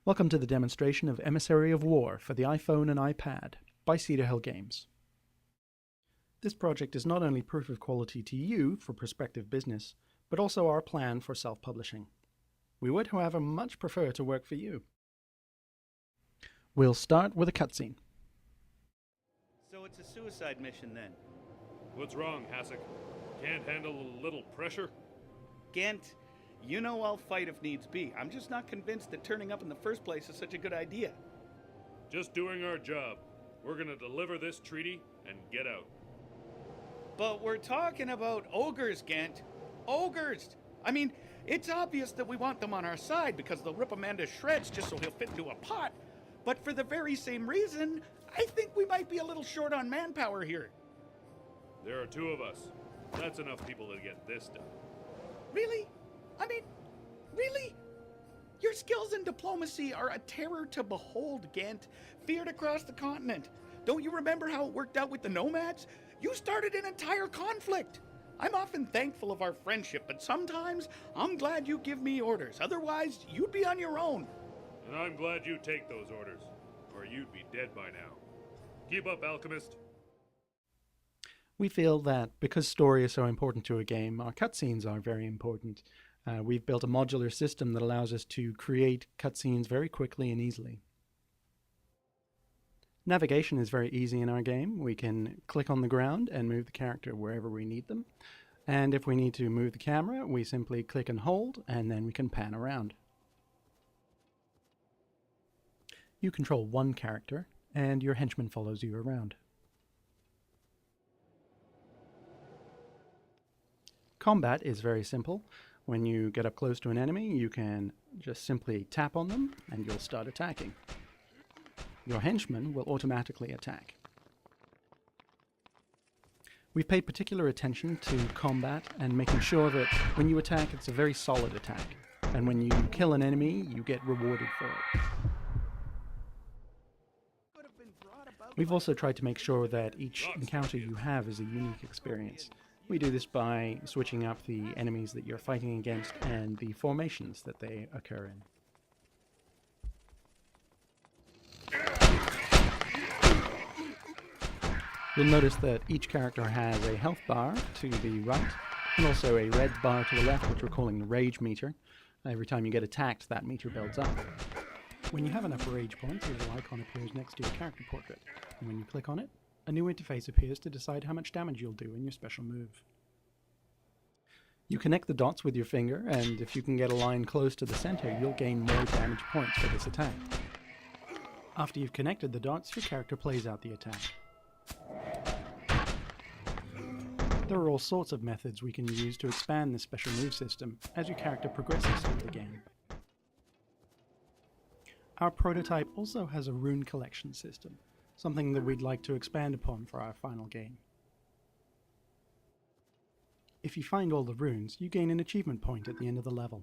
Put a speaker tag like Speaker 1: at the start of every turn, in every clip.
Speaker 1: Welcome to the demonstration of Emissary of War for the iPhone and iPad by Cedar Hill Games. This project is not only proof of quality to you for prospective business, but also our plan for self-publishing. We would, however, much prefer to work for you. We'll start with a cutscene.
Speaker 2: So it's a suicide mission then?
Speaker 3: What's wrong, Hasek? Can't handle a little pressure?
Speaker 2: Ghent, you know I'll fight if needs be. I'm just not convinced that turning up in the first place is such a good idea.
Speaker 3: Just doing our job. We're gonna deliver this treaty and get out.
Speaker 2: But we're talking about ogres, Ghent. Ogres! I mean, it's obvious that we want them on our side because they'll rip a man to shreds just so he'll fit into a pot. But for the very same reason, I think we might be a little short on manpower here.
Speaker 3: There are two of us. That's enough people to get this done.
Speaker 2: Really? I mean, really? Your skills in diplomacy are a terror to behold, Ghent. Feared across the continent. Don't you remember how it worked out with the nomads? You started an entire conflict. I'm often thankful of our friendship, but sometimes I'm glad you give me orders. Otherwise, you'd be on your own.
Speaker 3: And I'm glad you take those orders, or you'd be dead by now. Keep up, Alchemist.
Speaker 1: We feel that because story is so important to a game, our cutscenes are very important. We've built a modular system that allows us to create cutscenes very quickly and easily. Navigation is very easy in our game. We can click on the ground and move the character wherever we need them. And if we need to move the camera, we simply click and hold, and then we can pan around. You control one character, and your henchman follows you around. Combat is very simple. When you get up close to an enemy, you can just simply tap on them and you'll start attacking. Your henchman will automatically attack. We've paid particular attention to combat and making sure that when you attack, it's a very solid attack. And when you kill an enemy, you get rewarded for it. We've also tried to make sure that each encounter you have is a unique experience. We do this by switching up the enemies that you're fighting against and the formations that they occur in. You'll notice that each character has a health bar to the right and also a red bar to the left, which we're calling the rage meter. Every time you get attacked, that meter builds up. When you have enough rage points, a little icon appears next to your character portrait, and when you click on it, a new interface appears to decide how much damage you'll do in your special move. You connect the dots with your finger, and if you can get a line close to the center, you'll gain more damage points for this attack. After you've connected the dots, your character plays out the attack. There are all sorts of methods we can use to expand this special move system as your character progresses through the game. Our prototype also has a rune collection system, something that we'd like to expand upon for our final game. If you find all the runes, you gain an achievement point at the end of the level.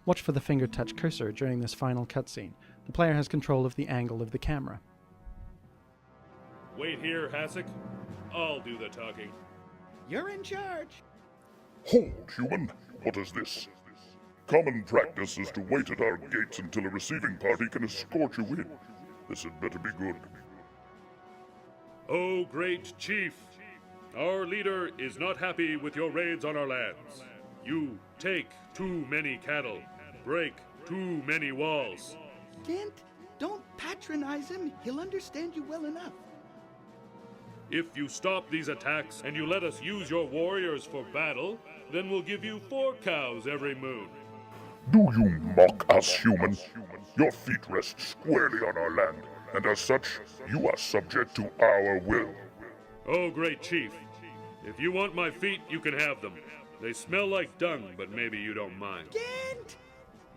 Speaker 1: Watch for the finger touch cursor during this final cutscene. The player has control of the angle of the camera.
Speaker 3: Wait here, Hasek. I'll do the talking.
Speaker 2: You're in charge.
Speaker 4: Hold, human! What is this? Common practice is to wait at our gates until a receiving party can escort you in. This had better be good.
Speaker 3: Oh, great chief! Our leader is not happy with your raids on our lands. You take too many cattle, break too many walls.
Speaker 2: Ghent, don't patronize him. He'll understand you well enough.
Speaker 3: If you stop these attacks and you let us use your warriors for battle, then we'll give you 4 cows every moon.
Speaker 4: Do you mock us, human? Your feet rest squarely on our land, and as such, you are subject to our will.
Speaker 3: Oh, great chief. If you want my feet, you can have them. They smell like dung, but maybe you don't mind.
Speaker 2: Ghent!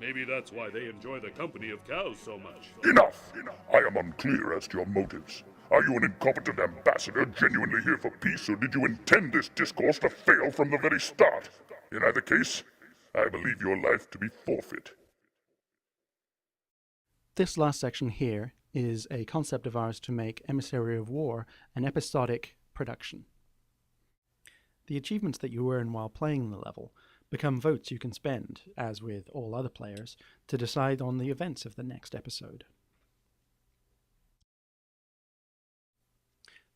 Speaker 3: Maybe that's why they enjoy the company of cows so much.
Speaker 4: Enough! I am unclear as to your motives. Are you an incompetent ambassador genuinely here for peace, or did you intend this discourse to fail from the very start? In either case, I believe your life to be forfeit.
Speaker 1: This last section here is a concept of ours to make Emissary of War an episodic production. The achievements that you earn while playing the level become votes you can spend, as with all other players, to decide on the events of the next episode.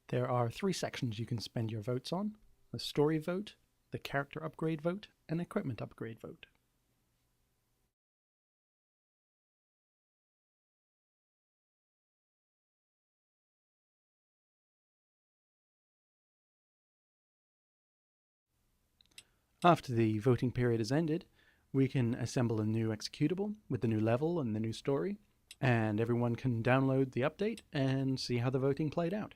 Speaker 1: There are 3 sections you can spend your votes on: the story vote, the character upgrade vote, and equipment upgrade vote. After the voting period has ended, we can assemble a new executable with the new level and the new story, and everyone can download the update and see how the voting played out.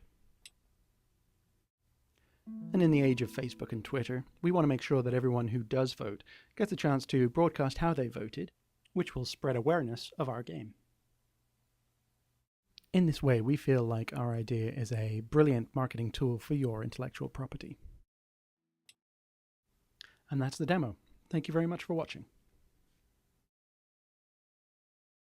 Speaker 1: And in the age of Facebook and Twitter, we want to make sure that everyone who does vote gets a chance to broadcast how they voted, which will spread awareness of our game. In this way, we feel like our idea is a brilliant marketing tool for your intellectual property. And that's the demo. Thank you very much for watching.